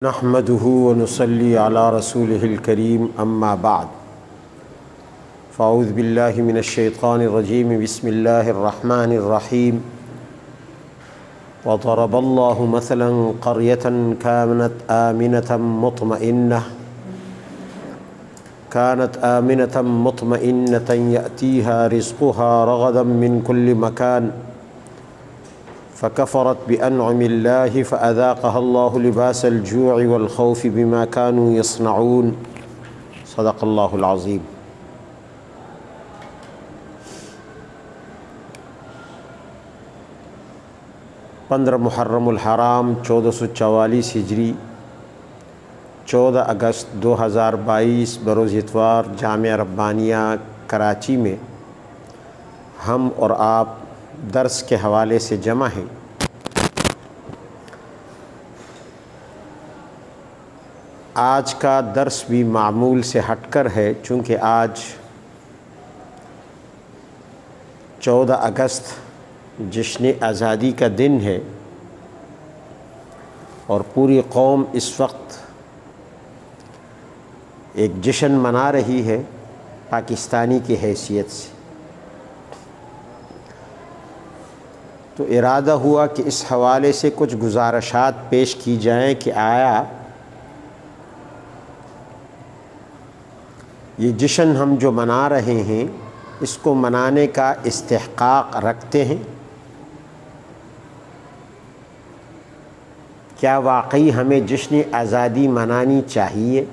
نحمده ونصلي على رسوله الكريم أما بعد فأعوذ بالله من الشيطان الرجيم بسم الله الرحمن الرحيم وضرب الله مثلا قرية كانت آمنة مطمئنة يأتيها رزقها رغدا من كل مكان فكفرت بأنعم الله فأذاقها الله لباس الجوع والخوف بما كانوا يصنعون صدق الله العظيم۔ 15 محرم الحرام 1444 ہجری 14 اگست 2022 بروز اتوار جامعہ ربانیہ کراچی میں ہم اور آپ درس کے حوالے سے جمع ہیں۔ آج کا درس بھی معمول سے ہٹ کر ہے، چونکہ آج 14 اگست جشن آزادی کا دن ہے اور پوری قوم اس وقت ایک جشن منا رہی ہے پاکستانی کی حیثیت سے۔ تو ارادہ ہوا کہ اس حوالے سے کچھ گزارشات پیش کی جائیں کہ آیا یہ جشن ہم جو منا رہے ہیں اس کو منانے کا استحقاق رکھتے ہیں؟ کیا واقعی ہمیں جشن آزادی منانی چاہیے،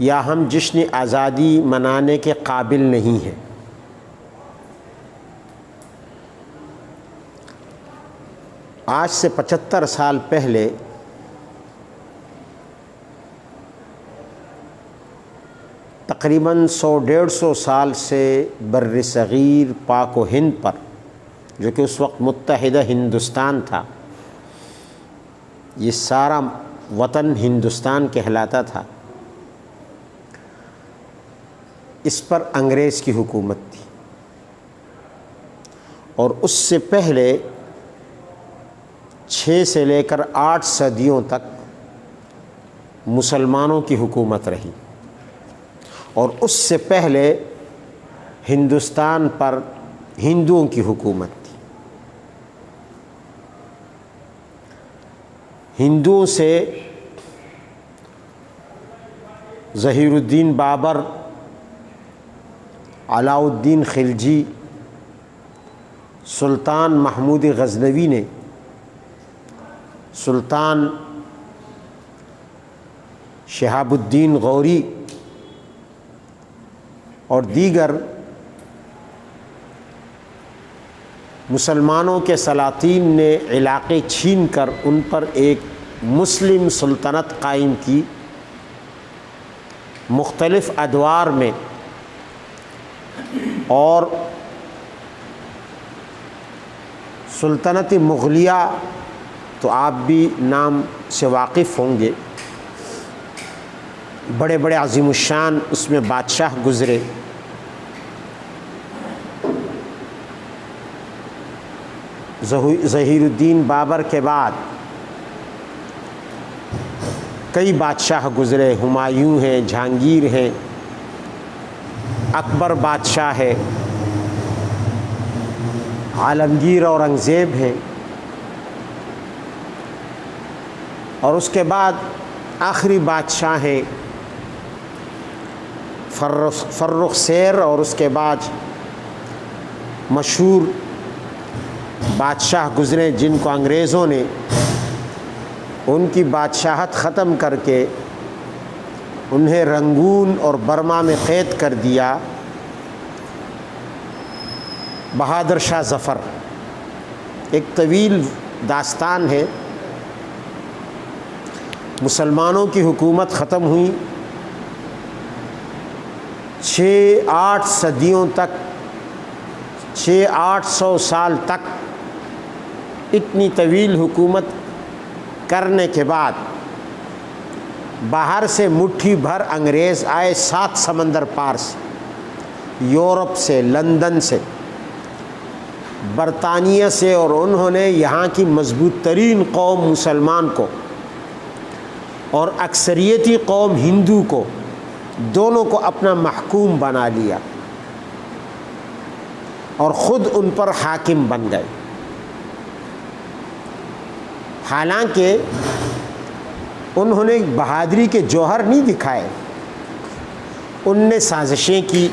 یا ہم جشن آزادی منانے کے قابل نہیں ہیں؟ آج سے 75 سال پہلے تقریباً 100-150 سال سے بر صغیر پاک و ہند پر، جو کہ اس وقت متحدہ ہندوستان تھا، یہ سارا وطن ہندوستان کہلاتا تھا، اس پر انگریز کی حکومت تھی، اور اس سے پہلے 6 سے لے کر 8 صدیوں تک مسلمانوں کی حکومت رہی، اور اس سے پہلے ہندوستان پر ہندوؤں کی حکومت تھی۔ ہندوؤں سے ظہیر الدین بابر، علاء الدین خلجی، سلطان محمود غزنوی نے، سلطان شہاب الدین غوری اور دیگر مسلمانوں کے سلاطین نے علاقے چھین کر ان پر ایک مسلم سلطنت قائم کی۔ مختلف ادوار میں، اور سلطنت مغلیہ تو آپ بھی نام سے واقف ہوں گے، بڑے بڑے عظیم الشان اس میں بادشاہ گزرے۔ ظہیر الدین بابر کے بعد کئی بادشاہ گزرے، ہمایوں ہیں، جہانگیر ہیں، اکبر بادشاہ ہے، عالمگیر اورنگزیب ہیں، اور اس کے بعد آخری بادشاہ ہیں فرخ سیر، اور اس کے بعد مشہور بادشاہ گزرے جن کو انگریزوں نے ان کی بادشاہت ختم کر کے انہیں رنگون اور برما میں قید کر دیا۔ بہادر شاہ ظفر، ایک طویل داستان ہے۔ مسلمانوں کی حکومت ختم ہوئی، 6-8 صدیوں تک، 600-800 سال تک اتنی طویل حکومت کرنے کے بعد باہر سے مٹھی بھر انگریز آئے، 7 سمندر پار سے، یورپ سے، لندن سے، برطانیہ سے، اور انہوں نے یہاں کی مضبوط ترین قوم مسلمان کو اور اکثریتی قوم ہندو کو، دونوں کو اپنا محکوم بنا لیا اور خود ان پر حاکم بن گئے۔ حالانکہ انہوں نے بہادری کے جوہر نہیں دکھائے، ان نے سازشیں کی،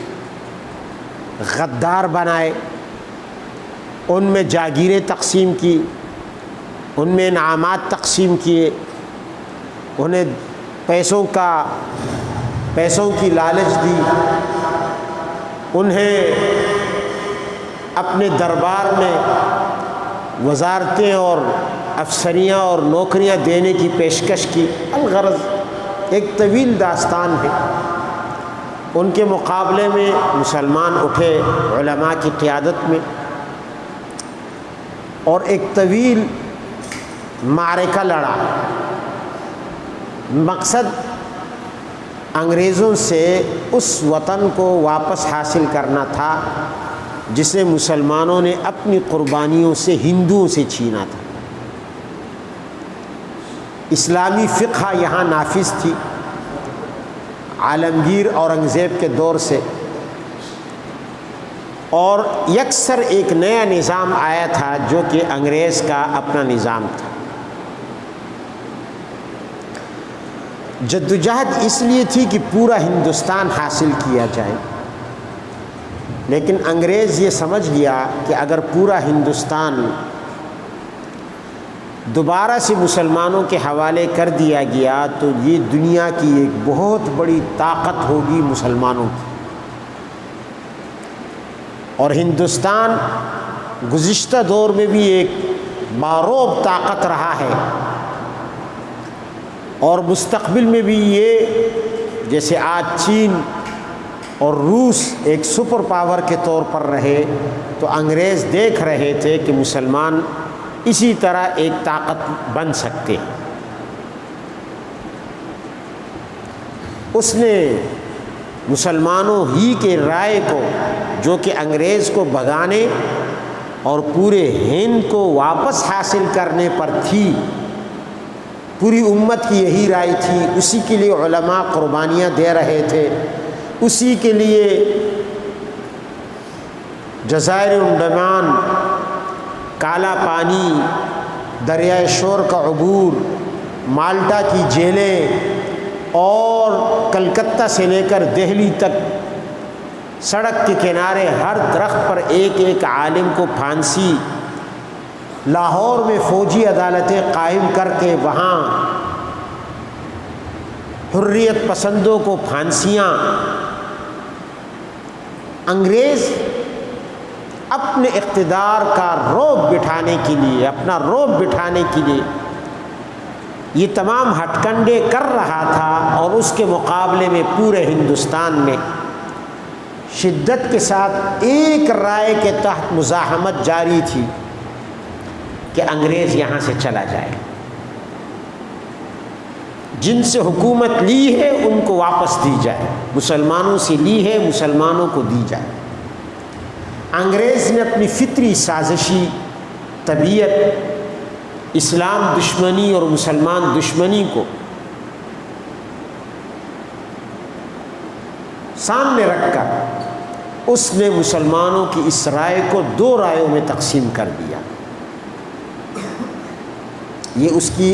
غدار بنائے، ان میں جاگیریں تقسیم کی، ان میں انعامات تقسیم کیے، انہیں پیسوں کی لالچ دی، انہیں اپنے دربار میں وزارتیں اور افسریاں اور نوکریاں دینے کی پیشکش کی۔ الغرض ایک طویل داستان ہے۔ ان کے مقابلے میں مسلمان اٹھے علماء کی قیادت میں، اور ایک طویل معرکہ لڑا۔ مقصد انگریزوں سے اس وطن کو واپس حاصل کرنا تھا جسے مسلمانوں نے اپنی قربانیوں سے ہندوؤں سے چھینا تھا۔ اسلامی فقہ یہاں نافذ تھی عالمگیر اورنگزیب کے دور سے، اور یکسر ایک نیا نظام آیا تھا جو کہ انگریز کا اپنا نظام تھا۔ جدوجہد اس لیے تھی کہ پورا ہندوستان حاصل کیا جائے، لیکن انگریز یہ سمجھ گیا کہ اگر پورا ہندوستان دوبارہ سے مسلمانوں کے حوالے کر دیا گیا تو یہ دنیا کی ایک بہت بڑی طاقت ہوگی مسلمانوں کی، اور ہندوستان گزشتہ دور میں بھی ایک باروب طاقت رہا ہے، اور مستقبل میں بھی یہ، جیسے آج چین اور روس ایک سپر پاور کے طور پر رہے، تو انگریز دیکھ رہے تھے کہ مسلمان اسی طرح ایک طاقت بن سکتے ہیں۔ اس نے مسلمانوں ہی کے رائے کو، جو کہ انگریز کو بھگانے اور پورے ہند کو واپس حاصل کرنے پر تھی، پوری امت کی یہی رائے تھی، اسی کے لیے علماء قربانیاں دے رہے تھے، اسی کے لیے جزائر انڈمان، کالا پانی، دریائے شور کا عبور، مالٹا کی جیلیں، اور کلکتہ سے لے کر دہلی تک سڑک کے کنارے ہر درخت پر ایک ایک عالم کو پھانسی، لاہور میں فوجی عدالتیں قائم کر کے وہاں حریت پسندوں کو پھانسیاں۔ انگریز اپنے اقتدار کا رعب بٹھانے کے لیے، اپنا رعب بٹھانے کے لیے یہ تمام ہتھ کنڈے کر رہا تھا، اور اس کے مقابلے میں پورے ہندوستان میں شدت کے ساتھ ایک رائے کے تحت مزاحمت جاری تھی کہ انگریز یہاں سے چلا جائے، جن سے حکومت لی ہے ان کو واپس دی جائے، مسلمانوں سے لی ہے مسلمانوں کو دی جائے۔ انگریز نے اپنی فطری سازشی طبیعت، اسلام دشمنی اور مسلمان دشمنی کو سامنے رکھ کر اس نے مسلمانوں کی اس رائے کو دو رائےوں میں تقسیم کر دیا۔ یہ اس کی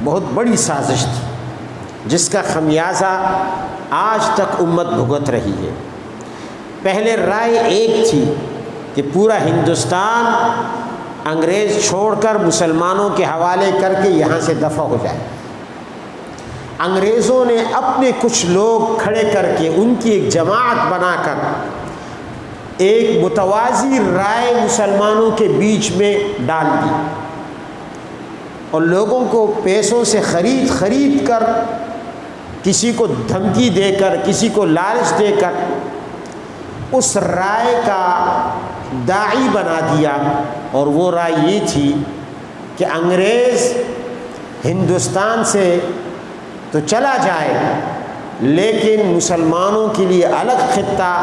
بہت بڑی سازش تھی جس کا خمیازہ آج تک امت بھگت رہی ہے۔ پہلے رائے ایک تھی کہ پورا ہندوستان انگریز چھوڑ کر مسلمانوں کے حوالے کر کے یہاں سے دفع ہو جائے۔ انگریزوں نے اپنے کچھ لوگ کھڑے کر کے ان کی ایک جماعت بنا کر ایک متوازی رائے مسلمانوں کے بیچ میں ڈال دی، اور لوگوں کو پیسوں سے خرید کر، کسی کو دھمکی دے کر، کسی کو لالچ دے کر اس رائے کا داعی بنا دیا۔ اور وہ رائے یہ تھی کہ انگریز ہندوستان سے تو چلا جائے لیکن مسلمانوں کے لیے الگ خطہ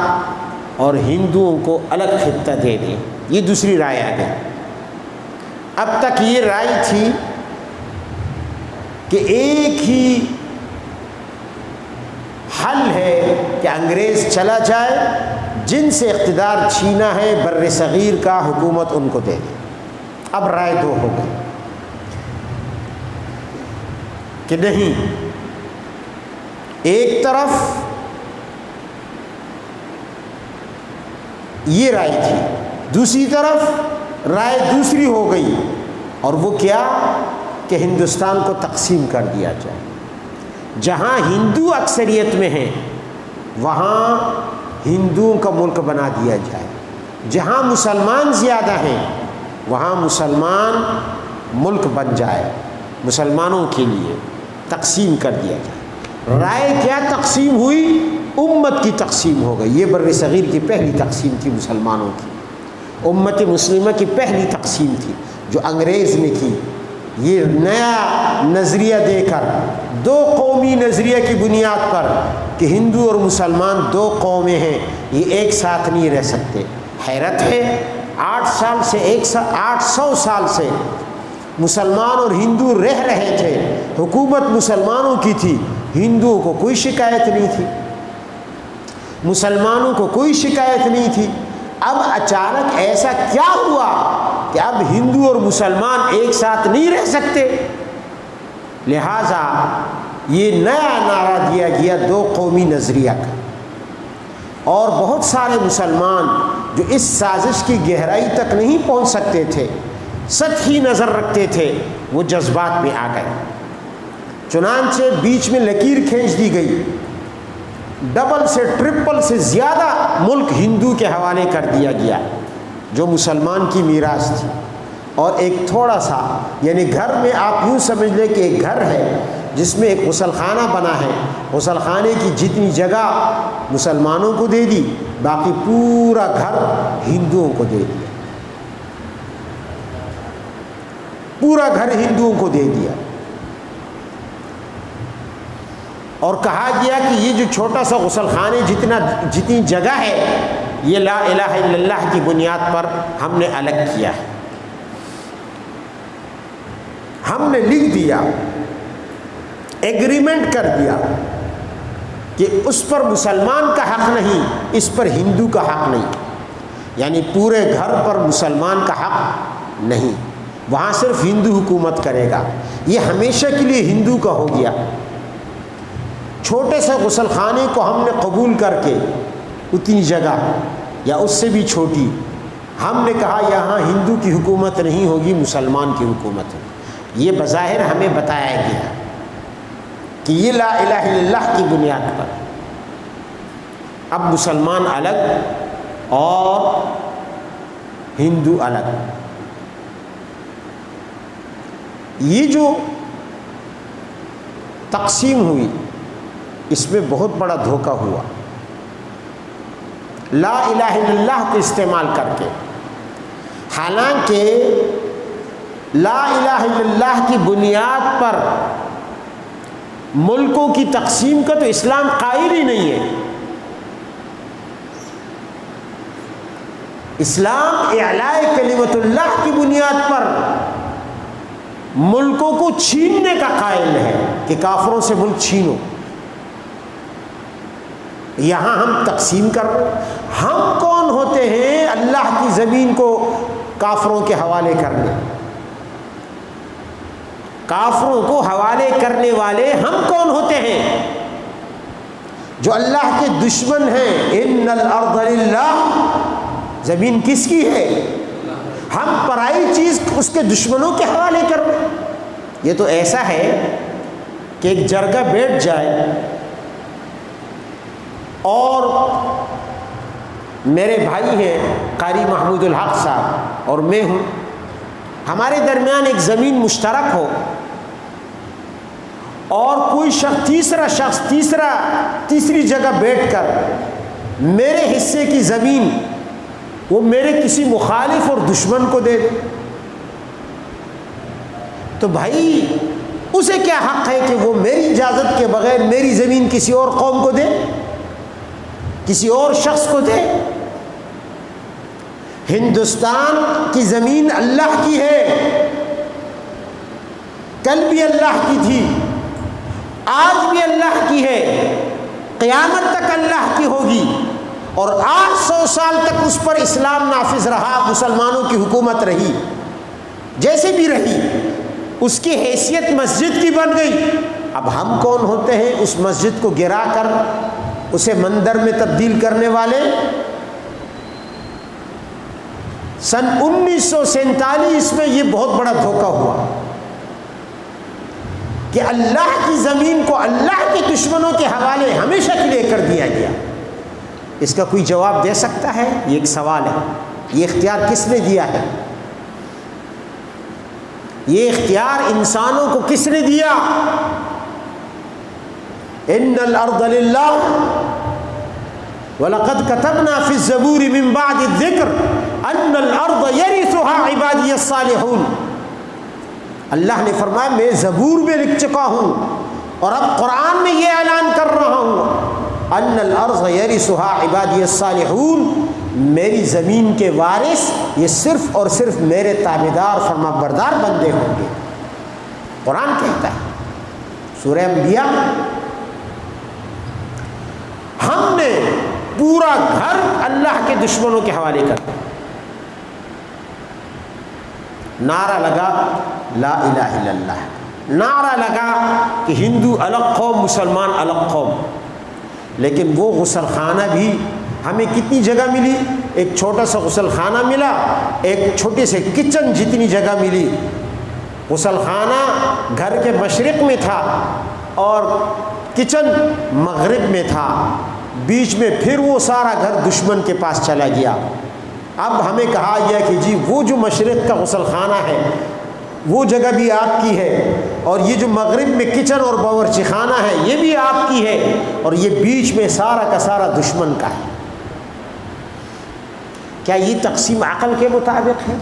اور ہندوؤں کو الگ خطہ دے دیں۔ یہ دوسری رائے آ گئی۔ اب تک یہ رائے تھی کہ ایک ہی حل ہے کہ انگریز چلا جائے، جن سے اقتدار چھینا ہے بر صغیر کا حکومت ان کو دے دے۔ اب رائے دو ہو گئی کہ نہیں، ایک طرف یہ رائے تھی، دوسری طرف رائے دوسری ہو گئی، اور وہ کیا کہ ہندوستان کو تقسیم کر دیا جائے، جہاں ہندو اکثریت میں ہیں وہاں ہندوؤں کا ملک بنا دیا جائے، جہاں مسلمان زیادہ ہیں وہاں مسلمان ملک بن جائے، مسلمانوں کے لیے تقسیم کر دیا جائے۔ رائے کیا تقسیم ہوئی؟ امت کی تقسیم ہو گئی۔ یہ بر صغیر کی پہلی تقسیم تھی، مسلمانوں کی، امت مسلمہ کی پہلی تقسیم تھی جو انگریز نے کی۔ یہ نیا نظریہ دے کر، دو قومی نظریہ کی بنیاد پر کہ ہندو اور مسلمان دو قومیں ہیں، یہ ایک ساتھ نہیں رہ سکتے۔ حیرت ہے، 800 سال سے مسلمان اور ہندو رہ رہے تھے، حکومت مسلمانوں کی تھی، ہندوؤں کو کوئی شکایت نہیں تھی، مسلمانوں کو کوئی شکایت نہیں تھی۔ اب اچانک ایسا کیا ہوا کہ اب ہندو اور مسلمان ایک ساتھ نہیں رہ سکتے؟ لہذا یہ نیا نعرہ دیا گیا دو قومی نظریہ کا، اور بہت سارے مسلمان جو اس سازش کی گہرائی تک نہیں پہنچ سکتے تھے، سطحی نظر رکھتے تھے، وہ جذبات میں آ گئے۔ چنانچہ بیچ میں لکیر کھینچ دی گئی، ڈبل سے ٹرپل سے زیادہ ملک ہندو کے حوالے کر دیا گیا جو مسلمان کی میراث تھی، اور ایک تھوڑا سا، یعنی گھر میں آپ یوں سمجھ لیں کہ ایک گھر ہے جس میں ایک غسل خانہ بنا ہے، غسل خانے کی جتنی جگہ مسلمانوں کو دے دی، باقی پورا گھر ہندوؤں کو دے دیا، پورا گھر ہندوؤں کو دے دیا، اور کہا گیا کہ یہ جو چھوٹا سا غسل خانے جتنی جگہ ہے، یہ لا الہ الا اللہ کی بنیاد پر ہم نے الگ کیا ہے، ہم نے لکھ دیا، ایگریمنٹ کر دیا کہ اس پر مسلمان کا حق نہیں، اس پر ہندو کا حق نہیں، یعنی پورے گھر پر مسلمان کا حق نہیں، وہاں صرف ہندو حکومت کرے گا۔ یہ ہمیشہ کے لیے ہندو کا ہو گیا۔ چھوٹے سے غسل خانے کو ہم نے قبول کر کے اتنی جگہ یا اس سے بھی چھوٹی، ہم نے کہا یہاں ہندو کی حکومت نہیں ہوگی، مسلمان کی حکومت ہے۔ یہ بظاہر ہمیں بتایا گیا کہ یہ لا الہ الا اللہ کی بنیاد پر اب مسلمان الگ اور ہندو الگ۔ یہ جو تقسیم ہوئی اس میں بہت بڑا دھوکہ ہوا، لا الہ الا اللہ کو استعمال کر کے، حالانکہ لا الہ الا اللہ کی بنیاد پر ملکوں کی تقسیم کا تو اسلام قائل ہی نہیں ہے۔ اسلام اعلاء کلمت اللہ کی بنیاد پر ملکوں کو چھیننے کا قائل ہے کہ کافروں سے ملک چھینو۔ یہاں ہم تقسیم کر رہے ہیں، ہم کون ہوتے ہیں اللہ کی زمین کو کافروں کے حوالے کرنے؟ کافروں کو حوالے کرنے والے ہم کون ہوتے ہیں جو اللہ کے دشمن ہیں؟ ان الارض للہ، زمین کس کی ہے؟ ہم پرائی چیز اس کے دشمنوں کے حوالے کر رہے ہیں۔ یہ تو ایسا ہے کہ ایک جرگہ بیٹھ جائے اور میرے بھائی ہیں قاری محمود الحق صاحب اور میں ہوں، ہمارے درمیان ایک زمین مشترک ہو، اور کوئی شخص تیسری جگہ بیٹھ کر میرے حصے کی زمین وہ میرے کسی مخالف اور دشمن کو دے، تو بھائی اسے کیا حق ہے کہ وہ میری اجازت کے بغیر میری زمین کسی اور قوم کو دے، کسی اور شخص کو دے؟ ہندوستان کی زمین اللہ کی ہے، کل بھی اللہ کی تھی، آج بھی اللہ کی ہے، قیامت تک اللہ کی ہوگی، اور 800 سال تک اس پر اسلام نافذ رہا، مسلمانوں کی حکومت رہی، جیسے بھی رہی، اس کی حیثیت مسجد کی بن گئی۔ اب ہم کون ہوتے ہیں اس مسجد کو گرا کر اسے مندر میں تبدیل کرنے والے؟ سن 1947 میں یہ بہت بڑا دھوکہ ہوا کہ اللہ کی زمین کو اللہ کے دشمنوں کے حوالے ہمیشہ کے لیے کر دیا گیا۔ اس کا کوئی جواب دے سکتا ہے؟ یہ ایک سوال ہے۔ یہ اختیار کس نے دیا ہے؟ یہ اختیار انسانوں کو کس نے دیا؟ ان الارض للہ وَلَقَدْ كَتَبْنَا فِي الزَّبُورِ مِن بَعْدِ الذِّكْرِ أَنَّ الْأَرْضَ يَرِثُهَا عِبَادِيَ الصَّالِحُونَ۔ اللہ نے فرمایا میں زبور میں لکھ چکا ہوں اور اب قرآن میں یہ اعلان کر رہا ہوں، أَنَّ الْأَرْضَ يَرِثُهَا عِبَادِيَ الصَّالِحُونَ، میری زمین کے وارث یہ صرف اور صرف میرے تابعدار فرما بردار بندے ہوں گے۔ قرآن کہتا ہے سورہ انبیاء۔ ہم نے پورا گھر اللہ کے دشمنوں کے حوالے کر دیا۔ نعرہ لگا لا الہ الا اللہ، نعرہ لگا کہ ہندو الگ قوم، مسلمان الگ قوم، لیکن وہ غسل خانہ بھی ہمیں کتنی جگہ ملی؟ ایک چھوٹا سا غسل خانہ ملا، ایک چھوٹے سے کچن جتنی جگہ ملی۔ غسل خانہ گھر کے مشرق میں تھا اور کچن مغرب میں تھا، بیچ میں پھر وہ سارا گھر دشمن کے پاس چلا گیا۔ اب ہمیں کہا گیا کہ جی وہ جو مشرق کا غسل خانہ ہے وہ جگہ بھی آپ کی ہے، اور یہ جو مغرب میں کچن اور باورچی خانہ ہے یہ بھی آپ کی ہے، اور یہ بیچ میں سارا کا سارا دشمن کا ہے۔ کیا یہ تقسیم عقل کے مطابق ہے؟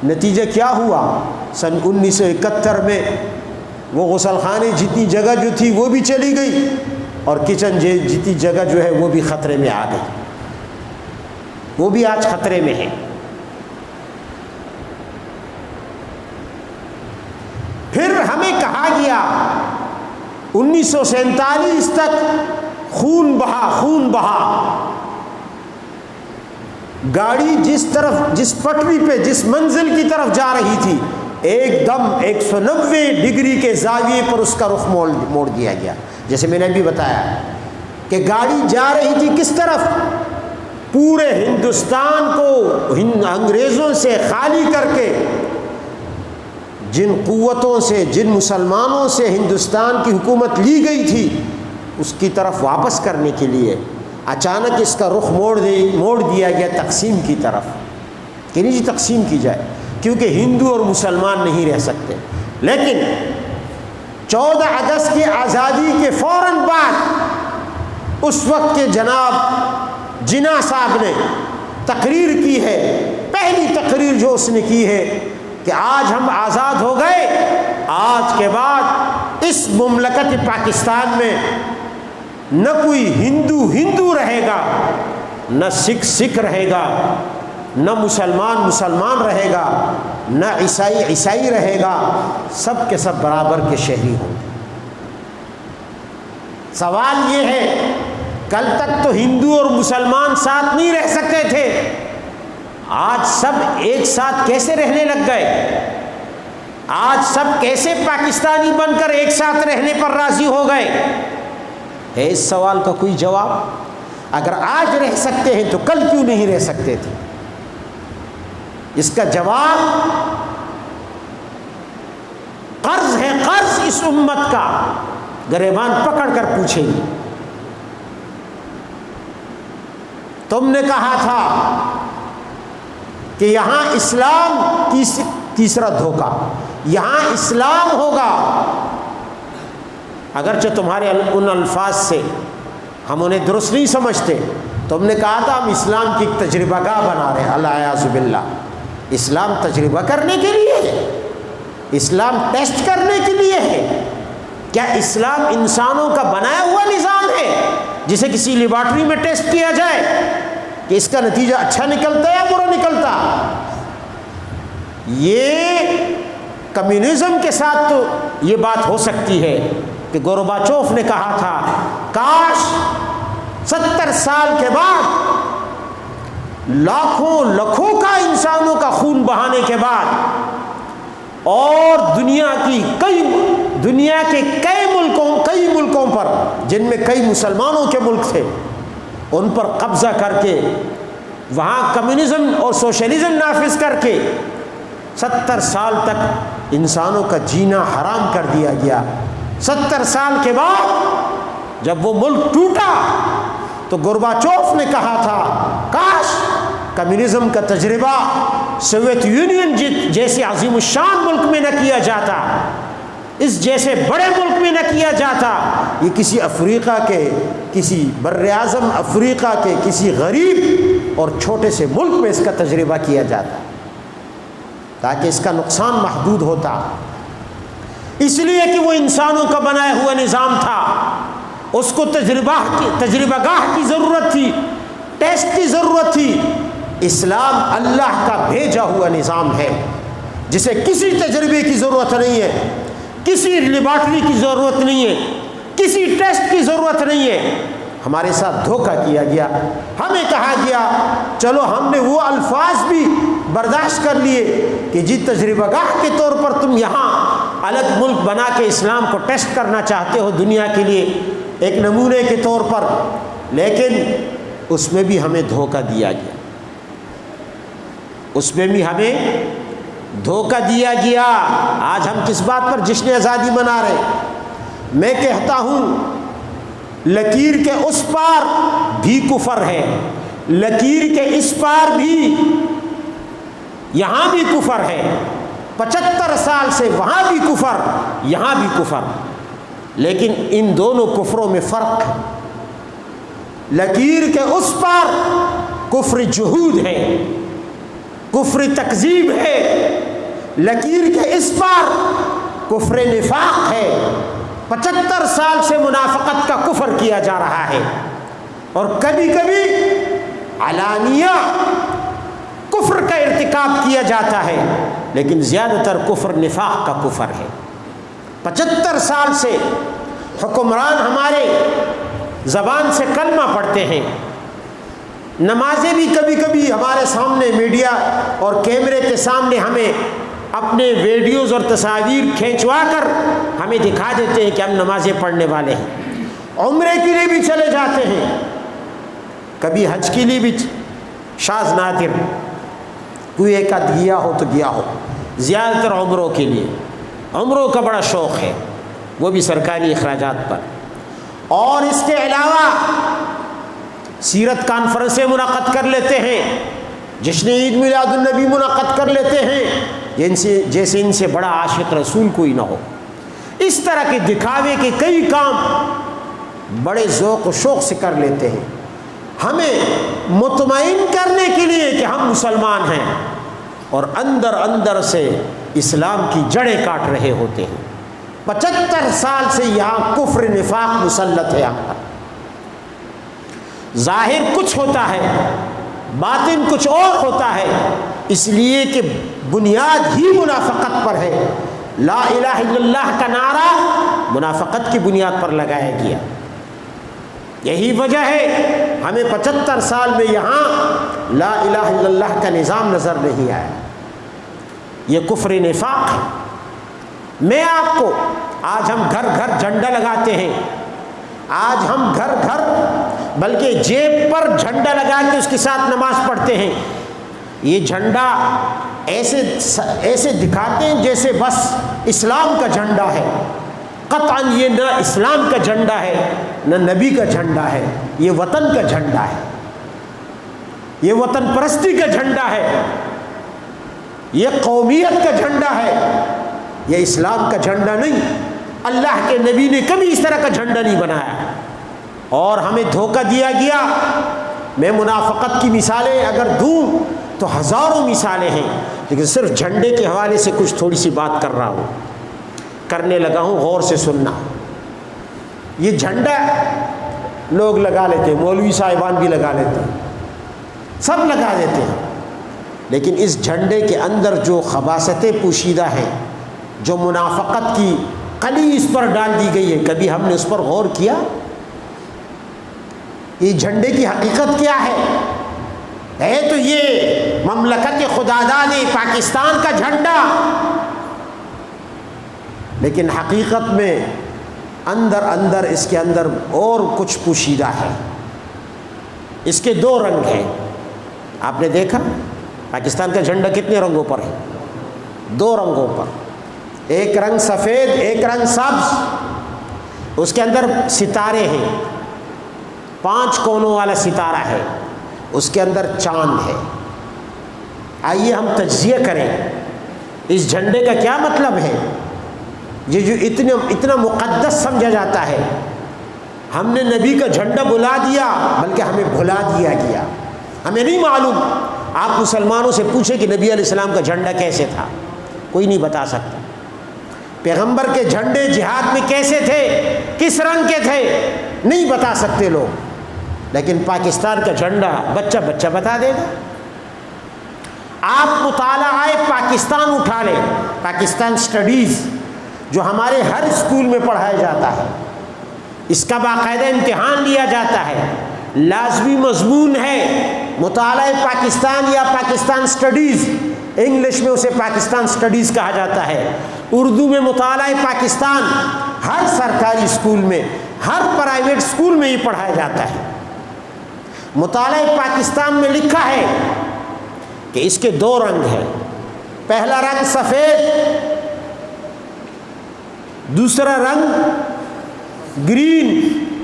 نتیجہ کیا ہوا؟ سن 1971 میں وہ غسل خانے جتنی جگہ جو تھی وہ بھی چلی گئی، اور کچن جتنی جگہ جو ہے وہ بھی خطرے میں آ گئی، وہ بھی آج خطرے میں ہے۔ پھر ہمیں کہا گیا 1947 تک خون بہا، گاڑی جس پٹری پہ جس منزل کی طرف جا رہی تھی ایک دم 190 ڈگری کے زاویے پر اس کا رخ موڑ دیا گیا۔ جیسے میں نے ابھی بتایا کہ گاڑی جا رہی تھی کس طرف؟ پورے ہندوستان کو انگریزوں سے خالی کر کے، جن قوتوں سے، جن مسلمانوں سے ہندوستان کی حکومت لی گئی تھی اس کی طرف واپس کرنے کے لیے اچانک اس کا رخ موڑ دیا گیا تقسیم کی طرف، کہ نہیں جی تقسیم کی جائے، کیونکہ ہندو اور مسلمان نہیں رہ سکتے۔ لیکن 14 اگست کی آزادی کے فوراً بعد اس وقت کے جناب جناح صاحب نے تقریر کی ہے، پہلی تقریر جو اس نے کی ہے کہ آج ہم آزاد ہو گئے، آج کے بعد اس مملکت پاکستان میں نہ کوئی ہندو رہے گا، نہ سکھ رہے گا، نہ مسلمان رہے گا، نہ عیسائی رہے گا، سب کے سب برابر کے شہری ہوں گے۔ سوال یہ ہے کل تک تو ہندو اور مسلمان ساتھ نہیں رہ سکتے تھے، آج سب ایک ساتھ کیسے رہنے لگ گئے؟ آج سب کیسے پاکستانی بن کر ایک ساتھ رہنے پر راضی ہو گئے؟ ہے اس سوال کا کوئی جواب؟ اگر آج رہ سکتے ہیں تو کل کیوں نہیں رہ سکتے تھے؟ اس کا جواب قرض ہے، قرض اس امت کا، گریبان پکڑ کر پوچھیں گے۔ تم نے کہا تھا کہ یہاں اسلام تیسرا دھوکہ، یہاں اسلام ہوگا، اگرچہ تمہارے ان الفاظ سے ہم انہیں درست نہیں سمجھتے۔ تم نے کہا تھا ہم اسلام کی ایک تجربہ گاہ بنا رہے ہیں، الیاذ باللہ۔ اسلام تجربہ کرنے کے لیے ہے، اسلام ٹیسٹ کرنے کے لیے ہے؟ کیا اسلام انسانوں کا بنایا ہوا نظام ہے جسے کسی لیبارٹری میں ٹیسٹ کیا جائے؟ کہ اس کا نتیجہ اچھا نکلتا ہے یا برا نکلتا. یہ کمیونزم کے ساتھ تو یہ بات ہو سکتی ہے کہ گورباچوف نے کہا تھا کاش 70 سال کے بعد لاکھوں لکھوں کا انسانوں کا خون بہانے کے بعد اور دنیا کے کئی ملکوں پر جن میں کئی مسلمانوں کے ملک تھے ان پر قبضہ کر کے وہاں کمیونزم اور سوشلزم نافذ کر کے 70 سال تک انسانوں کا جینا حرام کر دیا گیا. 70 سال کے بعد جب وہ ملک ٹوٹا تو گورباچوف نے کہا تھا کاش کمیونزم کا تجربہ سوویت یونین جیسے عظیم الشان ملک میں نہ کیا جاتا، اس جیسے بڑے ملک میں نہ کیا جاتا، یہ کسی افریقہ کے، کسی بر اعظم افریقہ کے کسی غریب اور چھوٹے سے ملک میں اس کا تجربہ کیا جاتا تاکہ اس کا نقصان محدود ہوتا. اس لیے کہ وہ انسانوں کا بنایا ہوا نظام تھا، اس کو تجربہ گاہ کی ضرورت تھی، ٹیسٹ کی ضرورت تھی. اسلام اللہ کا بھیجا ہوا نظام ہے جسے کسی تجربے کی ضرورت نہیں ہے، کسی لیبارٹری کی ضرورت نہیں ہے، کسی ٹیسٹ کی ضرورت نہیں ہے. ہمارے ساتھ دھوکہ کیا گیا، ہمیں کہا گیا چلو ہم نے وہ الفاظ بھی برداشت کر لیے کہ جی تجربہ گاہ کے طور پر تم یہاں الگ ملک بنا کے اسلام کو ٹیسٹ کرنا چاہتے ہو دنیا کے لیے ایک نمونے کے طور پر، لیکن اس میں بھی ہمیں دھوکہ دیا گیا، اس میں بھی ہمیں دھوکہ دیا گیا. آج ہم کس بات پر جشن آزادی منا رہے؟ میں کہتا ہوں لکیر کے اس پار بھی کفر ہے، لکیر کے اس پار بھی یہاں بھی کفر ہے. 75 سال سے وہاں بھی کفر، یہاں بھی کفر، لیکن ان دونوں کفروں میں فرق ہے. لکیر کے اس پار کفر جہود ہے، کفر تکذیب ہے، لکیر کے اس پار کفر نفاق ہے. 75 سال سے منافقت کا کفر کیا جا رہا ہے اور کبھی کبھی علانیہ کفر کا ارتکاب کیا جاتا ہے، لیکن زیادہ تر کفر نفاق کا کفر ہے. 75 سال سے حکمران ہمارے زبان سے کلمہ پڑھتے ہیں، نمازیں بھی کبھی کبھی ہمارے سامنے میڈیا اور کیمرے کے سامنے ہمیں اپنے ویڈیوز اور تصاویر کھینچوا کر ہمیں دکھا دیتے ہیں کہ ہم نمازیں پڑھنے والے ہیں. عمرے کے لیے بھی چلے جاتے ہیں، کبھی حج کے لیے بھی شاذ نادر کوئی ایک آدھ گیا ہو تو گیا ہو، زیادہ تر عمروں کے لیے. عمروں کا بڑا شوق ہے، وہ بھی سرکاری اخراجات پر. اور اس کے علاوہ سیرت کانفرنسیں منعقد کر لیتے ہیں، جشن عید میلاد النبی منعقد کر لیتے ہیں جیسے ان سے بڑا عاشق رسول کوئی نہ ہو. اس طرح کے دکھاوے کے کئی کام بڑے ذوق و شوق سے کر لیتے ہیں، ہمیں مطمئن کرنے کے لیے کہ ہم مسلمان ہیں، اور اندر اندر سے اسلام کی جڑیں کاٹ رہے ہوتے ہیں. 75 سال سے یہاں کفر نفاق مسلط ہے. یہاں پر ظاہر کچھ ہوتا ہے، باطن کچھ اور ہوتا ہے، اس لیے کہ بنیاد ہی منافقت پر ہے. لا الہ الا اللہ کا نعرہ منافقت کی بنیاد پر لگایا گیا. یہی وجہ ہے ہمیں 75 سال میں یہاں لا الہ الا اللہ کا نظام نظر نہیں آیا. یہ کفر نفاق ہے. میں آپ کو آج ہم گھر گھر جھنڈا لگاتے ہیں، آج ہم گھر گھر بلکہ جیب پر جھنڈا لگا کے اس کے ساتھ نماز پڑھتے ہیں. یہ جھنڈا ایسے دکھاتے ہیں جیسے بس اسلام کا جھنڈا ہے. قطعاً یہ نہ اسلام کا جھنڈا ہے نہ نبی کا جھنڈا ہے، یہ وطن کا جھنڈا ہے، یہ وطن پرستی کا جھنڈا ہے، یہ قومیت کا جھنڈا ہے، یہ اسلام کا جھنڈا نہیں. اللہ کے نبی نے کبھی اس طرح کا جھنڈا نہیں بنایا اور ہمیں دھوکہ دیا گیا. میں منافقت کی مثالیں اگر دوں تو ہزاروں مثالیں ہیں، لیکن صرف جھنڈے کے حوالے سے کچھ تھوڑی سی بات کر رہا ہوں، کرنے لگا ہوں، غور سے سننا. یہ جھنڈا لوگ لگا لیتے ہیں، مولوی صاحبان بھی لگا لیتے ہیں. سب لگا دیتے ہیں، لیکن اس جھنڈے کے اندر جو خباثتیں پوشیدہ ہیں، جو منافقت کی کلی اس پر ڈال دی گئی ہے، کبھی ہم نے اس پر غور کیا؟ یہ جھنڈے کی حقیقت کیا ہے تو یہ مملکت خداداد پاکستان کا جھنڈا، لیکن حقیقت میں اندر اس کے اندر اور کچھ پوشیدہ ہے۔ اس کے دو رنگ ہیں، آپ نے دیکھا پاکستان کا جھنڈا کتنے رنگوں پر ہے؟ دو رنگوں پر، ایک رنگ سفید، ایک رنگ سبز، اس کے اندر ستارے ہیں، 5 کونوں والا ستارہ ہے، اس کے اندر چاند ہے۔ آئیے ہم تجزیہ کریں اس جھنڈے کا کیا مطلب ہے۔ یہ جو اتنا مقدس سمجھا جاتا ہے، ہم نے نبی کا جھنڈا بلا دیا، بلکہ ہمیں بھلا دیا گیا، ہمیں نہیں معلوم۔ آپ مسلمانوں سے پوچھیں کہ نبی علیہ السلام کا جھنڈا کیسے تھا، کوئی نہیں بتا سکتا۔ پیغمبر کے جھنڈے جہاد میں کیسے تھے، کس رنگ کے تھے، نہیں بتا سکتے لوگ، لیکن پاکستان کا جھنڈا بچہ بتا دے گا۔ آپ مطالعہ پاکستان اٹھا لیں، پاکستان سٹڈیز جو ہمارے ہر اسکول میں پڑھایا جاتا ہے، اس کا باقاعدہ امتحان لیا جاتا ہے، لازمی مضمون ہے مطالعہ پاکستان یا پاکستان سٹڈیز، انگلش میں اسے پاکستان سٹڈیز کہا جاتا ہے، اردو میں مطالعہ پاکستان ہر سرکاری اسکول میں، ہر پرائیویٹ اسکول میں یہ پڑھایا جاتا ہے۔ مطالعہ پاکستان میں لکھا ہے کہ اس کے 2 رنگ ہیں، پہلا رنگ سفید، دوسرا رنگ گرین،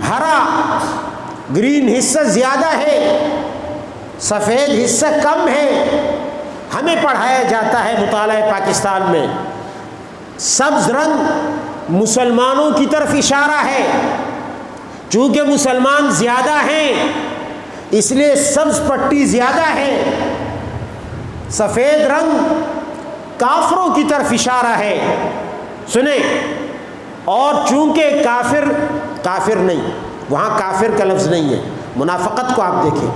ہرا۔ گرین حصہ زیادہ ہے، سفید حصہ کم ہے۔ ہمیں پڑھایا جاتا ہے مطالعہ پاکستان میں سبز رنگ مسلمانوں کی طرف اشارہ ہے، چونکہ مسلمان زیادہ ہیں اس لیے سبز پٹی زیادہ ہے۔ سفید رنگ کافروں کی طرف اشارہ ہے، سنیں، اور چونکہ کافر نہیں، وہاں کافر کا لفظ نہیں ہے، منافقت کو آپ دیکھیں۔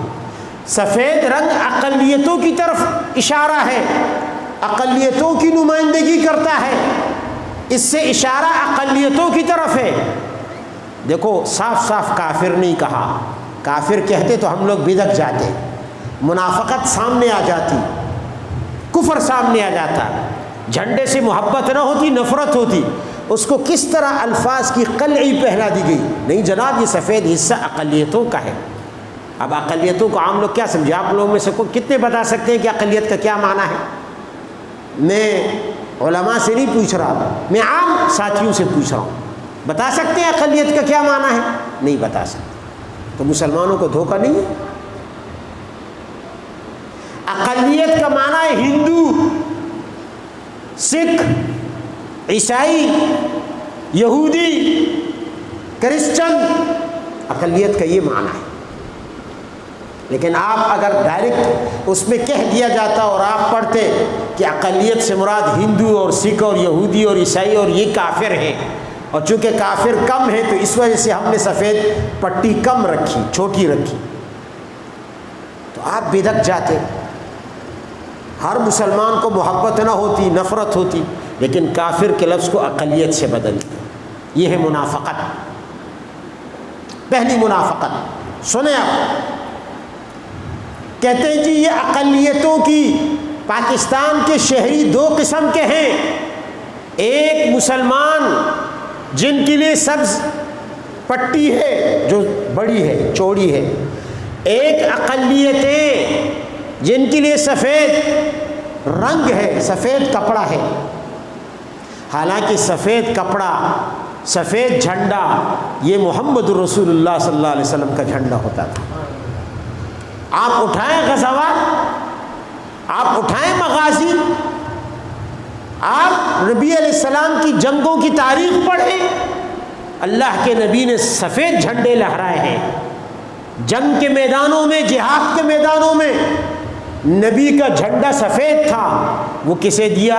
سفید رنگ اقلیتوں کی طرف اشارہ ہے، اقلیتوں کی نمائندگی کرتا ہے، اس سے اشارہ اقلیتوں کی طرف ہے۔ دیکھو صاف کافر نہیں کہا، کافر کہتے تو ہم لوگ بدک جاتے، منافقت سامنے آ جاتی، کفر سامنے آ جاتا، جھنڈے سے محبت نہ ہوتی، نفرت ہوتی۔ اس کو کس طرح الفاظ کی قلعی پہنا دی گئی، نہیں جناب یہ سفید حصہ اقلیتوں کا ہے۔ اب اقلیتوں کو عام لوگ کیا سمجھے؟ آپ لوگوں میں سے کتنے بتا سکتے ہیں کہ اقلیت کا کیا معنی ہے؟ میں علماء سے نہیں پوچھ رہا، میں عام ساتھیوں سے پوچھ رہا ہوں، بتا سکتے ہیں اقلیت کا کیا معنی ہے؟ نہیں بتا سکتے۔ تو مسلمانوں کو دھوکہ نہیں ہے۔ اقلیت کا معنی ہے ہندو، سکھ، عیسائی، یہودی، کرسچن، اقلیت کا یہ معنی ہے۔ لیکن آپ اگر ڈائریکٹ اس میں کہہ دیا جاتا اور آپ پڑھتے کہ اقلیت سے مراد ہندو اور سکھ اور یہودی اور عیسائی اور یہ کافر ہیں، اور چونکہ کافر کم ہیں تو اس وجہ سے ہم نے سفید پٹی کم رکھی، چھوٹی رکھی، تو آپ بدک جاتے۔ ہر مسلمان کو محبت نہ ہوتی، نفرت ہوتی، لیکن کافر کے لفظ کو اقلیت سے بدل دیا۔ یہ ہے منافقت، پہلی منافقت۔ سنیں آپ، کہتے ہیں جی یہ اقلیتوں کی پاکستان کے شہری 2 قسم کے ہیں، ایک مسلمان جن کے لیے سبز پٹی ہے جو بڑی ہے، چوڑی ہے، ایک اقلیتیں جن کے لیے سفید رنگ ہے، سفید کپڑا ہے۔ حالانکہ سفید کپڑا، سفید جھنڈا یہ محمد رسول اللہ صلی اللہ علیہ وسلم کا جھنڈا ہوتا تھا۔ آپ اٹھائیں غزوات، آپ اٹھائیں مغازی، آپ نبی علیہ السلام کی جنگوں کی تاریخ پڑھیں، اللہ کے نبی نے سفید جھنڈے لہرائے ہیں۔ جنگ کے میدانوں میں، جہاد کے میدانوں میں نبی کا جھنڈا سفید تھا۔ وہ کسے دیا؟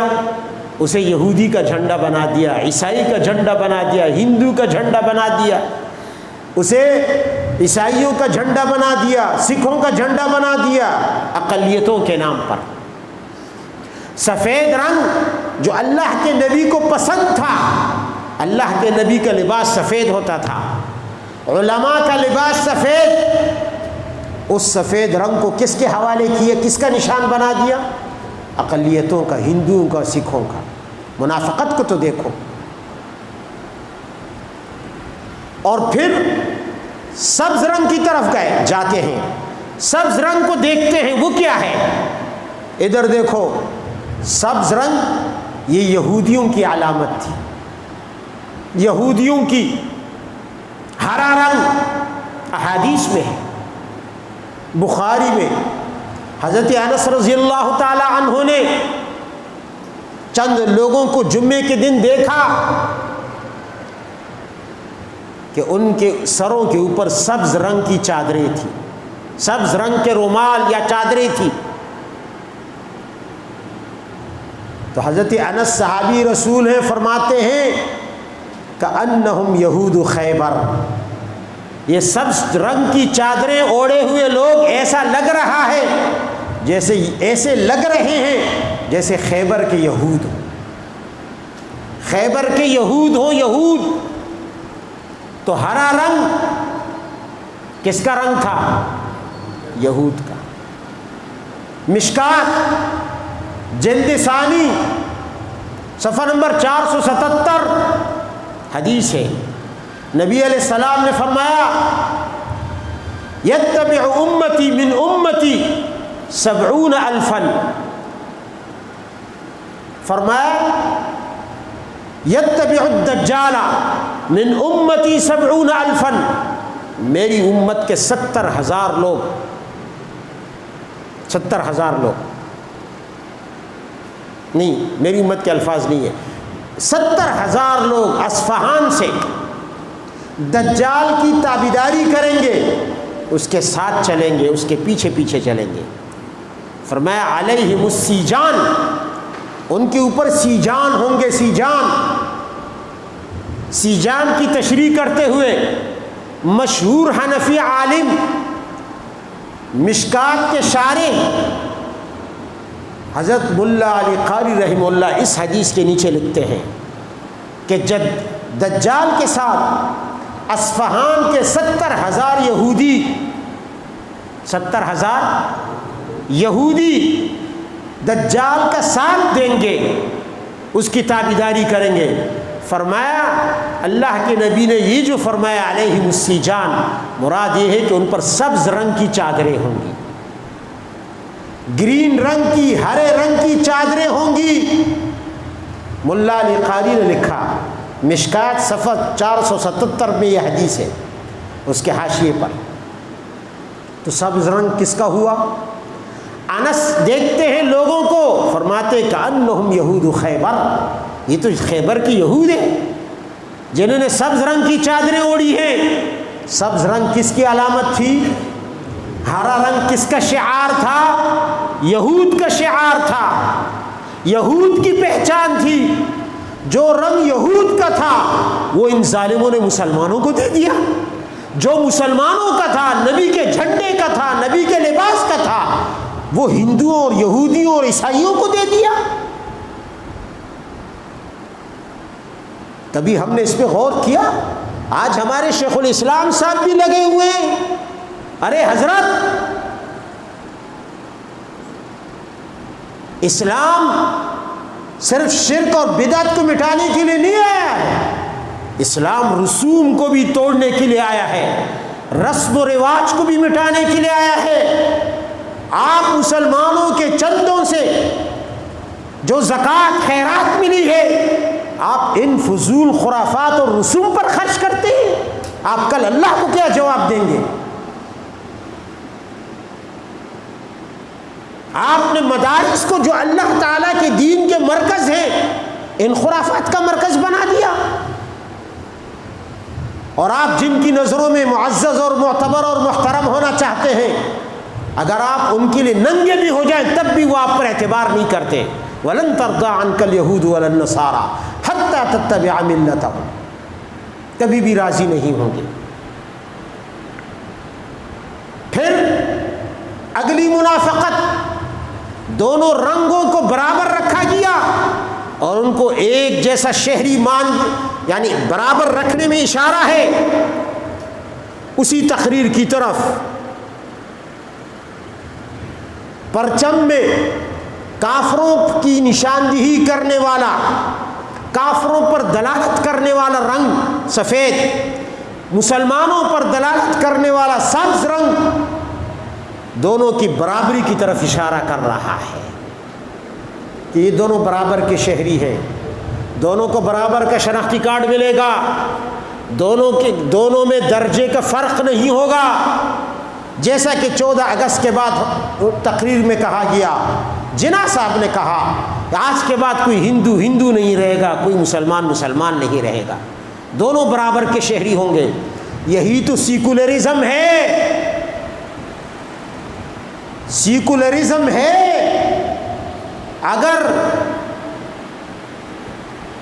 اسے یہودی کا جھنڈا بنا دیا، عیسائی کا جھنڈا بنا دیا، ہندو کا جھنڈا بنا دیا، اسے عیسائیوں کا جھنڈا بنا دیا، سکھوں کا جھنڈا بنا دیا اقلیتوں کے نام پر۔ سفید رنگ جو اللہ کے نبی کو پسند تھا، اللہ کے نبی کا لباس سفید ہوتا تھا، علماء کا لباس سفید، اس سفید رنگ کو کس کے حوالے کیا، کس کا نشان بنا دیا؟ اقلیتوں کا، ہندوؤں کا، سکھوں کا۔ منافقت کو تو دیکھو۔ اور پھر سبز رنگ کی طرف جاتے ہیں، سبز رنگ کو دیکھتے ہیں، وہ کیا ہے؟ ادھر دیکھو، سبز رنگ یہ یہودیوں کی علامت تھی، یہودیوں کی۔ ہرا رنگ احادیث میں ہے، بخاری میں حضرت انس رضی اللہ تعالی عنہ نے چند لوگوں کو جمعے کے دن دیکھا کہ ان کے سروں کے اوپر سبز رنگ کی چادریں تھیں، سبز رنگ کے رومال یا چادریں تھیں۔ تو حضرت انس صحابی رسول ہیں، فرماتے ہیں کأنہم یہود خیبر، یہ سبز رنگ کی چادریں اوڑے ہوئے لوگ ایسا لگ رہا ہے جیسے ایسے لگ رہے ہیں جیسے خیبر کے یہود ہوں، خیبر کے یہود ہوں، یہود۔ تو ہرا رنگ کس کا رنگ تھا؟ یہود کا۔ مشکات جلد ثانی صفحہ نمبر 477 حدیث ہے، نبی علیہ السلام نے فرمایا یتبع امتی من امتی 70,000، فرمایا یتبع الدجال من امتی 70,000، میری امت کے 70,000 لوگ، 70,000 لوگ نہیں، میری امت کے الفاظ نہیں ہے، 70,000 لوگ اصفہان سے دجال کی تابعداری کریں گے، اس کے ساتھ چلیں گے، اس کے پیچھے پیچھے چلیں گے۔ فرمایا علیہم السیجان، ان کے اوپر سیجان ہوں گے، سیجان۔ سیجان کی تشریح کرتے ہوئے مشہور حنفی عالم مشکات کے شارح حضرت ملا علی قاری رحمہ اللہ اس حدیث کے نیچے لکھتے ہیں کہ جب دجال کے ساتھ اصفہان کے 70,000 یہودی، 70,000 یہودی دجال کا ساتھ دیں گے، اس کی تابعداری کریں گے۔ فرمایا اللہ کے نبی نے یہ جو فرمایا علیہم السیجان، مراد یہ ہے کہ ان پر سبز رنگ کی چادریں ہوں گی، گرین رنگ کی، ہرے رنگ کی چادریں ہوں گی۔ ملا علی قاری نے لکھا مشکات صفحہ 477 میں یہ حدیث ہے، اس کے حاشیے پر۔ تو سبز رنگ کس کا ہوا؟ انس دیکھتے ہیں لوگوں کو، فرماتے کأنہم یہود خیبر، یہ تو خیبر کی یہود ہیں جنہوں نے سبز رنگ کی چادریں اوڑھی ہیں۔ سبز رنگ کس کی علامت تھی؟ ہرا رنگ کس کا شعار تھا؟ یہود کا شعار تھا، یہود کی پہچان تھی۔ جو رنگ یہود کا تھا وہ ان ظالموں نے مسلمانوں کو دے دیا، جو مسلمانوں کا تھا، نبی کے جھنڈے کا تھا، نبی کے لباس کا تھا، وہ ہندوؤں اور یہودیوں اور عیسائیوں کو دے دیا۔ کبھی ہم نے اس پہ غور کیا؟ آج ہمارے شیخ الاسلام صاحب بھی لگے ہوئے ہیں، ارے حضرت اسلام صرف شرک اور بدعت کو مٹانے کے لیے نہیں آیا ہے، اسلام رسوم کو بھی توڑنے کے لیے آیا ہے، رسم و رواج کو بھی مٹانے کے لیے آیا ہے۔ آپ مسلمانوں کے چندوں سے جو زکوٰۃ خیرات ملی ہے، آپ ان فضول خرافات اور رسوم پر خرچ کرتے ہیں، آپ کل اللہ کو کیا جواب دیں گے؟ آپ نے مدارس کو جو اللہ تعالیٰ کے دین کے مرکز ہیں، ان خرافات کا مرکز بنا دیا، اور آپ جن کی نظروں میں معزز اور معتبر اور محترم ہونا چاہتے ہیں، اگر آپ ان کے لیے ننگے بھی ہو جائیں تب بھی وہ آپ پر اعتبار نہیں کرتے۔ وَلَن تَرْضَىٰ عَنْكَ الْيَهُودُ وَلَا النَّصَارَىٰ حَتَّىٰ تَتَّبِعَ مِلَّتَهُمْ، کبھی بھی راضی نہیں ہوں گے۔ اگلی منافقت، دونوں رنگوں کو برابر رکھا گیا اور ان کو ایک جیسا شہری یعنی برابر رکھنے میں اشارہ ہے اسی تقریر کی طرف۔ پرچم میں کافروں کی نشاندہی کرنے والا، کافروں پر دلالت کرنے والا رنگ سفید، مسلمانوں پر دلالت کرنے والا سبز رنگ، دونوں کی برابری کی طرف اشارہ کر رہا ہے کہ یہ دونوں برابر کے شہری ہیں، دونوں کو برابر کا شناختی کارڈ ملے گا، دونوں میں درجے کا فرق نہیں ہوگا، جیسا کہ 14 اگست کے بعد تقریر میں کہا گیا۔ جناح صاحب نے کہا کہ آج کے بعد کوئی ہندو ہندو نہیں رہے گا، کوئی مسلمان مسلمان نہیں رہے گا، دونوں برابر کے شہری ہوں گے۔ یہی تو سیکولرزم ہے، سیکولرزم ہے۔ اگر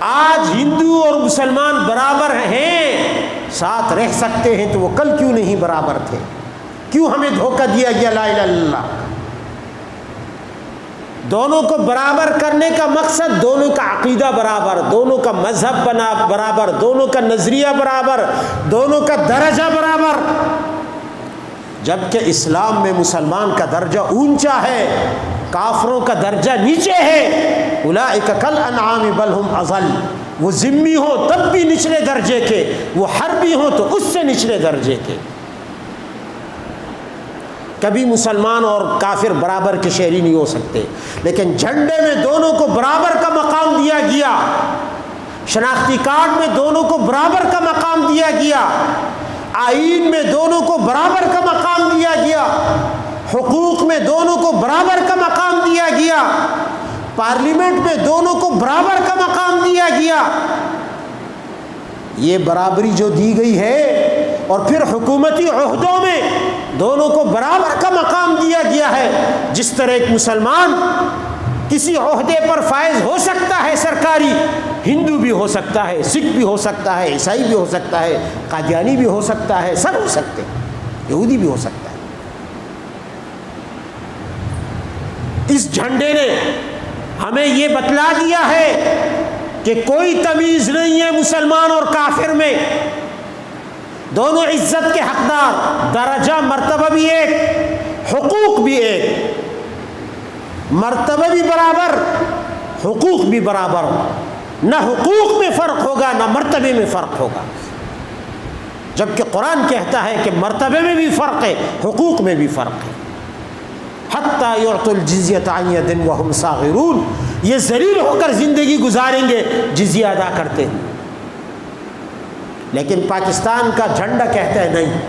آج ہندو اور مسلمان برابر ہیں، ساتھ رہ سکتے ہیں، تو وہ کل کیوں نہیں برابر تھے؟ کیوں ہمیں دھوکہ دیا گیا؟ لا الہ الا اللہ۔ دونوں کو برابر کرنے کا مقصد دونوں کا عقیدہ برابر، دونوں کا مذہب برابر، دونوں کا نظریہ برابر، دونوں کا درجہ برابر۔ جبکہ اسلام میں مسلمان کا درجہ اونچا ہے، کافروں کا درجہ نیچے ہے۔ اولئک کالانعام بل ہم اضل، وہ ذمی ہوں تب بھی نچلے درجے کے، وہ حربی ہوں تو اس سے نچلے درجے کے۔ کبھی مسلمان اور کافر برابر کے شہری نہیں ہو سکتے، لیکن جھنڈے میں دونوں کو برابر کا مقام دیا گیا، شناختی کارڈ میں دونوں کو برابر کا مقام دیا گیا، آئین میں دونوں کو برابر کا مقام دیا گیا، حقوق میں دونوں کو برابر کا مقام دیا گیا، پارلیمنٹ میں دونوں کو برابر کا مقام دیا گیا۔ یہ برابری جو دی گئی ہے، اور پھر حکومتی عہدوں میں دونوں کو برابر کا مقام دیا گیا ہے۔ جس طرح ایک مسلمان کسی عہدے پر فائز ہو سکتا ہے سرکاری، ہندو بھی ہو سکتا ہے، سکھ بھی ہو سکتا ہے، عیسائی بھی ہو سکتا ہے، قادیانی بھی ہو سکتا ہے، سب ہو سکتے ہیں، یہودی بھی ہو سکتا ہے۔ اس جھنڈے نے ہمیں یہ بتلا دیا ہے کہ کوئی تمیز نہیں ہے مسلمان اور کافر میں، دونوں عزت کے حقدار، درجہ مرتبہ بھی ایک، حقوق بھی ایک، مرتبہ بھی برابر، حقوق بھی برابر، نہ حقوق میں فرق ہوگا نہ مرتبے میں فرق ہوگا، جبکہ قرآن کہتا ہے کہ مرتبے میں بھی فرق ہے، حقوق میں بھی فرق ہے۔ حتیٰ یعطوا الجزیۃ عن ید وہم صاغرون، یہ ذلیل ہو کر زندگی گزاریں گے جزیہ ادا کرتے ہیں۔ لیکن پاکستان کا جھنڈا کہتا ہے نہیں،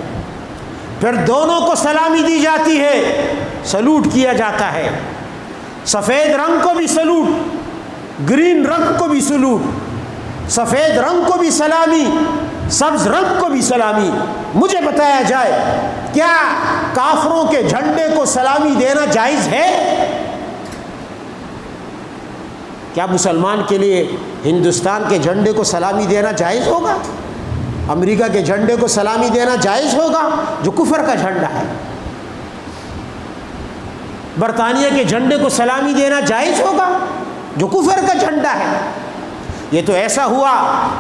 پھر دونوں کو سلامی دی جاتی ہے، سلوٹ کیا جاتا ہے، سفید رنگ کو بھی سلوٹ، گرین رنگ کو بھی سلوٹ، سفید رنگ کو بھی سلامی، سبز رنگ کو بھی سلامی۔ مجھے بتایا جائے کیا کافروں کے جھنڈے کو سلامی دینا جائز ہے؟ کیا مسلمان کے لیے ہندوستان کے جھنڈے کو سلامی دینا جائز ہوگا؟ امریکہ کے جھنڈے کو سلامی دینا جائز ہوگا جو کفر کا جھنڈا ہے؟ برطانیہ کے جھنڈے کو سلامی دینا جائز ہوگا جو کفر کا جھنڈا ہے؟ یہ تو ایسا ہوا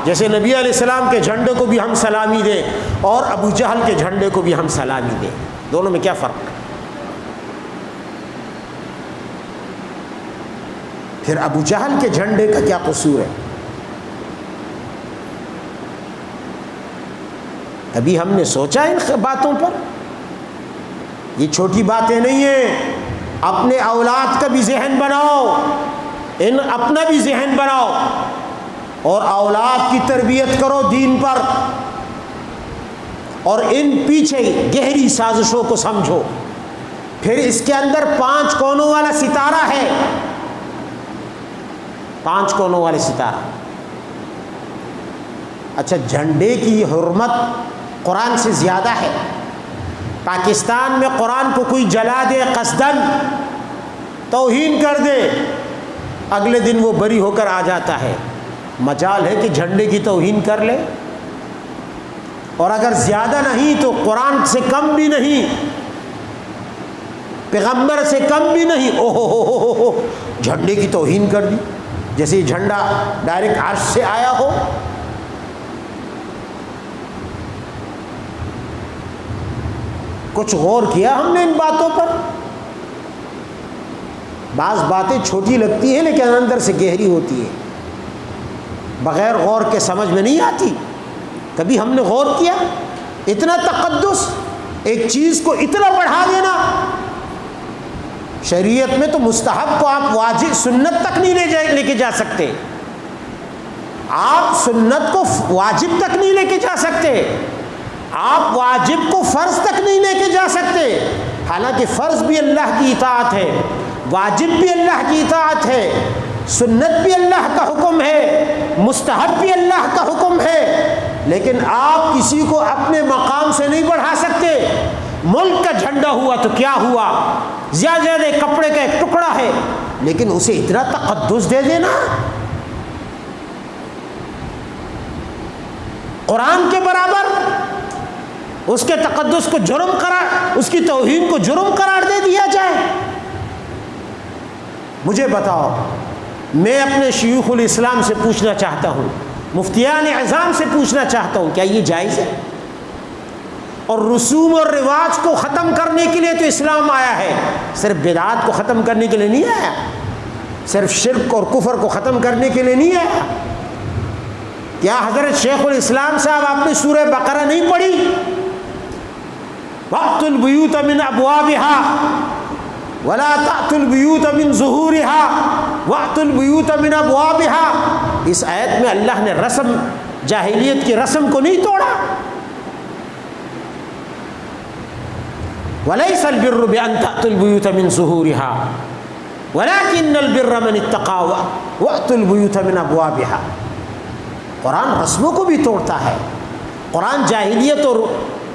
جیسے نبی علیہ السلام کے جھنڈے کو بھی ہم سلامی دیں اور ابو جہل کے جھنڈے کو بھی ہم سلامی دیں، دونوں میں کیا فرق ہے؟ پھر ابو جہل کے جھنڈے کا کیا قصور ہے؟ کبھی ہم نے سوچا ان باتوں پر؟ یہ چھوٹی باتیں نہیں ہیں۔ اپنے اولاد کا بھی ذہن بناؤ، اپنا بھی ذہن بناؤ اور اولاد کی تربیت کرو دین پر، اور ان پیچھے گہری سازشوں کو سمجھو۔ پھر اس کے اندر 5 کونوں والا ستارہ ہے، 5 کونوں والے ستارہ۔ اچھا، جھنڈے کی حرمت قرآن سے زیادہ ہے۔ پاکستان میں قرآن کو کوئی جلا دے قصدن، توہین کر دے، اگلے دن وہ بری ہو کر آ جاتا ہے۔ مجال ہے کہ جھنڈے کی توہین کر لے، اور اگر زیادہ نہیں تو قرآن سے کم بھی نہیں، پیغمبر سے کم بھی نہیں. اوہ جھنڈے کی توہین کر دی جیسے یہ جھنڈا ڈائریکٹ عرش سے آیا ہو. کچھ غور کیا ہم نے ان باتوں پر؟ بعض باتیں چھوٹی لگتی ہیں لیکن اندر سے گہری ہوتی ہیں, بغیر غور کے سمجھ میں نہیں آتی. کبھی ہم نے غور کیا؟ اتنا تقدس, ایک چیز کو اتنا بڑھا دینا. شریعت میں تو مستحب کو آپ واجب سنت تک نہیں لے کے جا سکتے, آپ سنت کو واجب تک نہیں لے کے جا سکتے, آپ واجب کو فرض تک نہیں لے کے جا سکتے. حالانکہ فرض بھی اللہ کی اطاعت ہے, واجب بھی اللہ کی اطاعت ہے, سنت بھی اللہ کا حکم ہے, مستحب بھی اللہ کا حکم ہے. لیکن آپ کسی کو اپنے مقام سے نہیں بڑھا سکتے. ملک کا جھنڈا ہوا تو کیا ہوا, زیادہ کپڑے کا ایک ٹکڑا ہے, لیکن اسے اتنا تقدس دے دینا. قرآن کے برابر اس کے تقدس کو جرم قرار, اس کی توہین کو جرم قرار دے دیا جائے. مجھے بتاؤ, میں اپنے شیوخ الاسلام سے پوچھنا چاہتا ہوں, مفتیان اعظام سے پوچھنا چاہتا ہوں, کیا یہ جائز ہے؟ اور رسوم اور رواج کو ختم کرنے کے لیے تو اسلام آیا ہے, صرف بدعات کو ختم کرنے کے لیے نہیں آیا, صرف شرک اور کفر کو ختم کرنے کے لیے نہیں آیا. کیا حضرت شیخ الاسلام صاحب آپ نے سورہ بقرہ نہیں پڑھی؟ وَأْتُوا الْبُيُوتَ مِنْ أَبْوَابِهَا وَلَا تَأْتُوا الْبُيُوتَ مِنْ ظُهُورِهَا وَأْتُوا الْبُيُوتَ مِنْ أَبْوَابِهَا. اس آیت میں اللہ نے رسم, جاہلیت کی رسم کو نہیں توڑا. وَلَيْسَ الْبِرُّ بِأَنْ تَأْتُوا الْبُيُوتَ مِنْ ظُهُورِهَا وَلَكِنَّ الْبِرَّ مَنِ اتَّقَىٰ وَأْتُوا الْبُيُوتَ مِنْ أَبْوَابِهَا. قرآن رسموں کو بھی توڑتا ہے. قرآن جاہلیت اور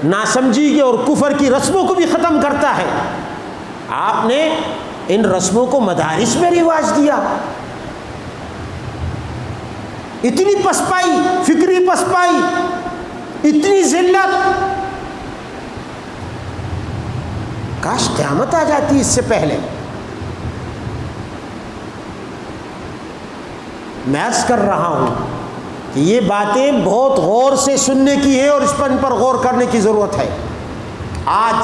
ناسمجھی کے اور کفر کی رسموں کو بھی ختم کرتا ہے. آپ نے ان رسموں کو مدارس میں رواج دیا. اتنی پسپائی, فکری پسپائی, اتنی ذلت, کاش قیامت آ جاتی اس سے پہلے. میں عرض کر رہا ہوں کہ یہ باتیں بہت غور سے سننے کی ہے اور اس پر ان پر غور کرنے کی ضرورت ہے. آج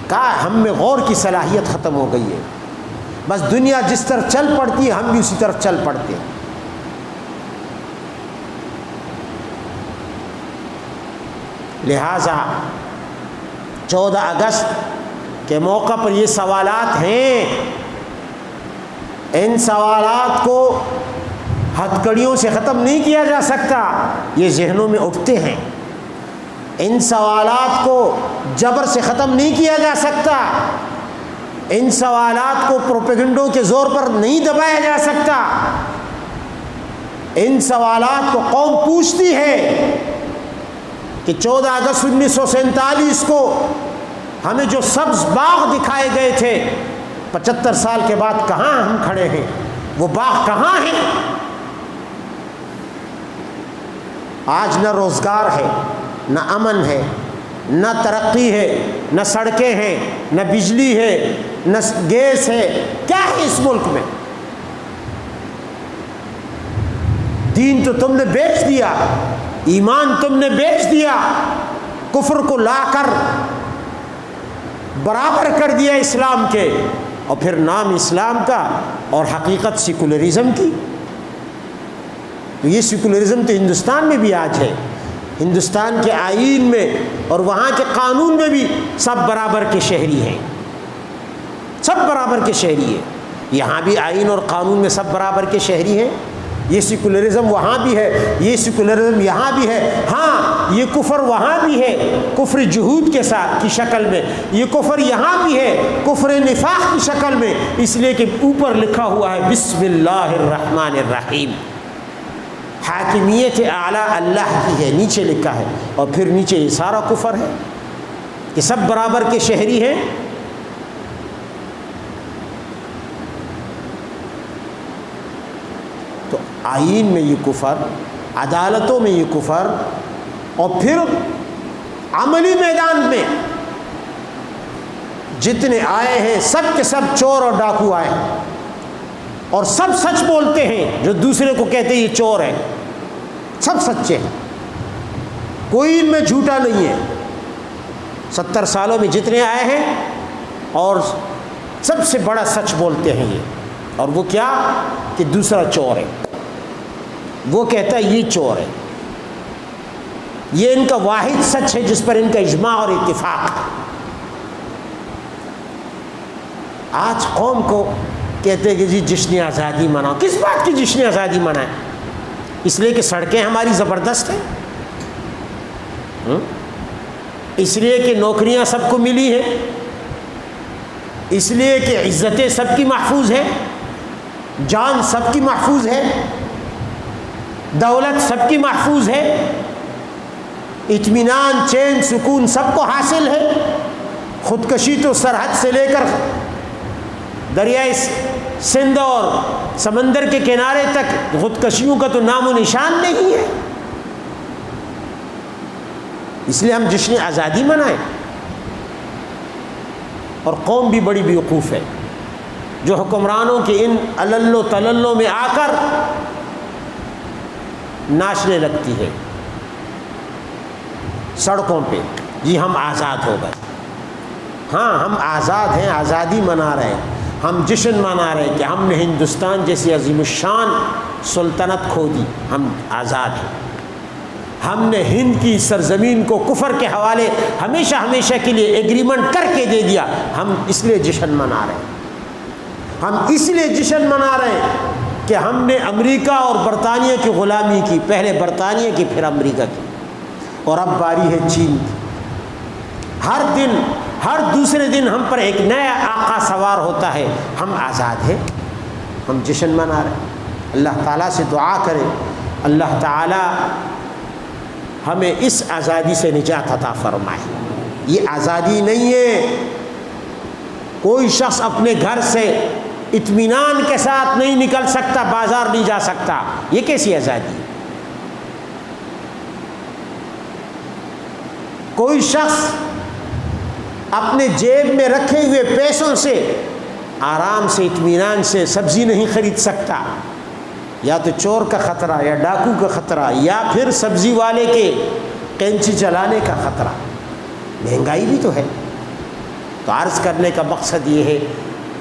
کا ہم میں غور کی صلاحیت ختم ہو گئی ہے. بس دنیا جس طرف چل پڑتی ہے ہم بھی اسی طرف چل پڑتے ہیں. لہذا 14 اگست کے موقع پر یہ سوالات ہیں, ان سوالات کو ہتھکڑیوں سے ختم نہیں کیا جا سکتا, یہ ذہنوں میں اٹھتے ہیں. ان سوالات کو جبر سے ختم نہیں کیا جا سکتا, ان سوالات کو پروپیگنڈوں کے زور پر نہیں دبایا جا سکتا. ان سوالات کو قوم پوچھتی ہے کہ 14 اگست 1947 کو ہمیں جو سبز باغ دکھائے گئے تھے 75 سال کے بعد کہاں ہم کھڑے ہیں, وہ باغ کہاں ہیں؟ آج نہ روزگار ہے, نہ امن ہے, نہ ترقی ہے, نہ سڑکیں ہیں, نہ بجلی ہے, نہ گیس ہے. کیا ہے اس ملک میں؟ دین تو تم نے بیچ دیا, ایمان تم نے بیچ دیا, کفر کو لا کر برابر کر دیا اسلام کے, اور پھر نام اسلام کا اور حقیقت سیکولرزم کی. تو یہ سیکولرزم تو ہندوستان میں بھی آج ہے. ہندوستان کے آئین میں اور وہاں کے قانون میں بھی سب برابر کے شہری ہیں, سب برابر کے شہری ہیں. یہاں بھی آئین اور قانون میں سب برابر کے شہری ہیں. یہ سیکولرزم وہاں بھی ہے, یہ سیکولرزم یہاں بھی ہے. ہاں یہ کفر وہاں بھی ہے, کفر جہود کے ساتھ کی شکل میں. یہ کفر یہاں بھی ہے, کفر نفاق کی شکل میں, اس لیے کہ اوپر لکھا ہوا ہے بسم اللہ الرحمن الرحیم. حاکمیت اعلیٰ اللہ کی ہے, نیچے لکھا ہے, اور پھر نیچے یہ سارا کفر ہے کہ سب برابر کے شہری ہیں. تو آئین میں یہ کفر, عدالتوں میں یہ کفر, اور پھر عملی میدان میں جتنے آئے ہیں سب کے سب چور اور ڈاکو آئے ہیں، اور سب سچ بولتے ہیں، جو دوسرے کو کہتے ہیں یہ چور ہے، سب سچے ہیں، کوئی ان میں جھوٹا نہیں ہے۔ 70 سالوں میں جتنے آئے ہیں اور سب سے بڑا سچ بولتے ہیں یہ، اور وہ کیا کہ دوسرا چور ہے، وہ کہتا ہے یہ چور ہے۔ یہ ان کا واحد سچ ہے جس پر ان کا اجماع اور اتفاق ہے۔ آج قوم کو کہتے ہیں کہ جی جشن آزادی مناؤ، کس بات کی جشن آزادی منائیں؟ اس لیے کہ سڑکیں ہماری زبردست ہیں، اس لیے کہ نوکریاں سب کو ملی ہیں، اس لیے کہ عزتیں سب کی محفوظ ہیں، جان سب کی محفوظ ہے، دولت سب کی محفوظ ہے، اطمینان چین سکون سب کو حاصل ہے۔ خودکشی تو سرحد سے لے کر دریائے سندھ اور سمندر کے کنارے تک خودکشیوں کا تو نام و نشان نہیں ہے۔ اس لیے ہم جشن آزادی منائیں، اور قوم بھی بڑی بیوقوف ہے جو حکمرانوں کے ان علل تللوں میں آ کر ناچنے لگتی ہے سڑکوں پہ، جی ہم آزاد ہو گئے۔ ہاں ہم آزاد ہیں، آزادی منا رہے ہیں، ہم جشن منا رہے ہیں کہ ہم نے ہندوستان جیسی عظیم الشان سلطنت کھو دی، ہم آزاد ہیں، ہم نے ہند کی سرزمین کو کفر کے حوالے ہمیشہ ہمیشہ کے لیے ایگریمنٹ کر کے دے دیا، ہم اس لیے جشن منا رہے ہیں، ہم اس لیے جشن منا رہے ہیں کہ ہم نے امریکہ اور برطانیہ کی غلامی کی، پہلے برطانیہ کی پھر امریکہ کی، اور اب باری ہے چین کی۔ ہر دن ہر دوسرے دن ہم پر ایک نیا آقا سوار ہوتا ہے، ہم آزاد ہیں، ہم جشن منا رہے ہیں۔ اللہ تعالیٰ سے دعا کریں اللہ تعالیٰ ہمیں اس آزادی سے نجات عطا فرمائے۔ یہ آزادی نہیں ہے، کوئی شخص اپنے گھر سے اطمینان کے ساتھ نہیں نکل سکتا، بازار نہیں جا سکتا، یہ کیسی آزادی ہے؟ کوئی شخص اپنے جیب میں رکھے ہوئے پیسوں سے آرام سے اطمینان سے سبزی نہیں خرید سکتا، یا تو چور کا خطرہ، یا ڈاکو کا خطرہ، یا پھر سبزی والے کے کینچی چلانے کا خطرہ۔ مہنگائی بھی تو ہے۔ تو عرض کرنے کا مقصد یہ ہے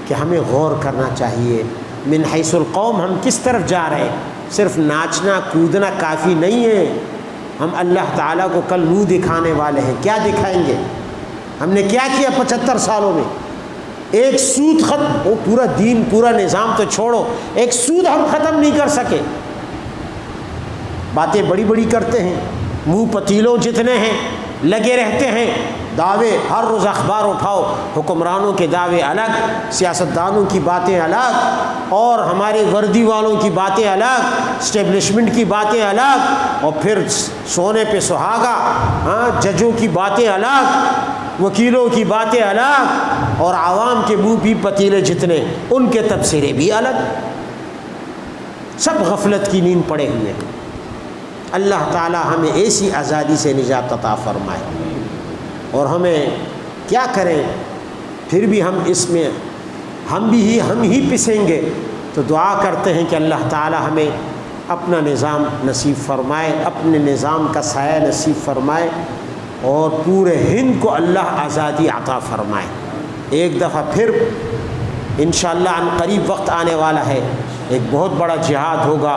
کہ ہمیں غور کرنا چاہیے من حیث القوم ہم کس طرف جا رہے ہیں۔ صرف ناچنا کودنا کافی نہیں ہے، ہم اللہ تعالیٰ کو کل منہ دکھانے والے ہیں۔ کیا دکھائیں گے؟ ہم نے کیا کیا 75 سالوں میں؟ ایک سود ختم، وہ پورا دین پورا نظام تو چھوڑو، ایک سود ہم ختم نہیں کر سکے۔ باتیں بڑی بڑی کرتے ہیں، منہ پتیلوں جتنے ہیں لگے رہتے ہیں، دعوے ہر روز اخبار اٹھاؤ، حکمرانوں کے دعوے الگ، سیاستدانوں کی باتیں الگ، اور ہمارے وردی والوں کی باتیں الگ، اسٹیبلشمنٹ کی باتیں الگ، اور پھر سونے پہ سہاگا، ہاں ججوں کی باتیں الگ، وکیلوں کی باتیں الگ، اور عوام کے منہ بھی پتیلے جتنے ان کے تبصرے بھی الگ، سب غفلت کی نیند پڑے ہوئے ہیں۔ اللہ تعالی ہمیں ایسی آزادی سے نجات عطا فرمائے، اور ہمیں کیا کریں پھر بھی ہم اس میں ہم ہی پسیں گے، تو دعا کرتے ہیں کہ اللہ تعالی ہمیں اپنا نظام نصیب فرمائے، اپنے نظام کا سایہ نصیب فرمائے، اور پورے ہند کو اللہ آزادی عطا فرمائے۔ ایک دفعہ پھر انشاءاللہ عن قریب وقت آنے والا ہے، ایک بہت بڑا جہاد ہوگا،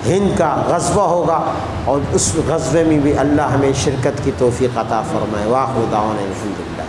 ہند کا غزوہ ہوگا، اور اس غزوے میں بھی اللہ ہمیں شرکت کی توفیق عطا فرمائے۔ واخر دعوانا الحمدللہ۔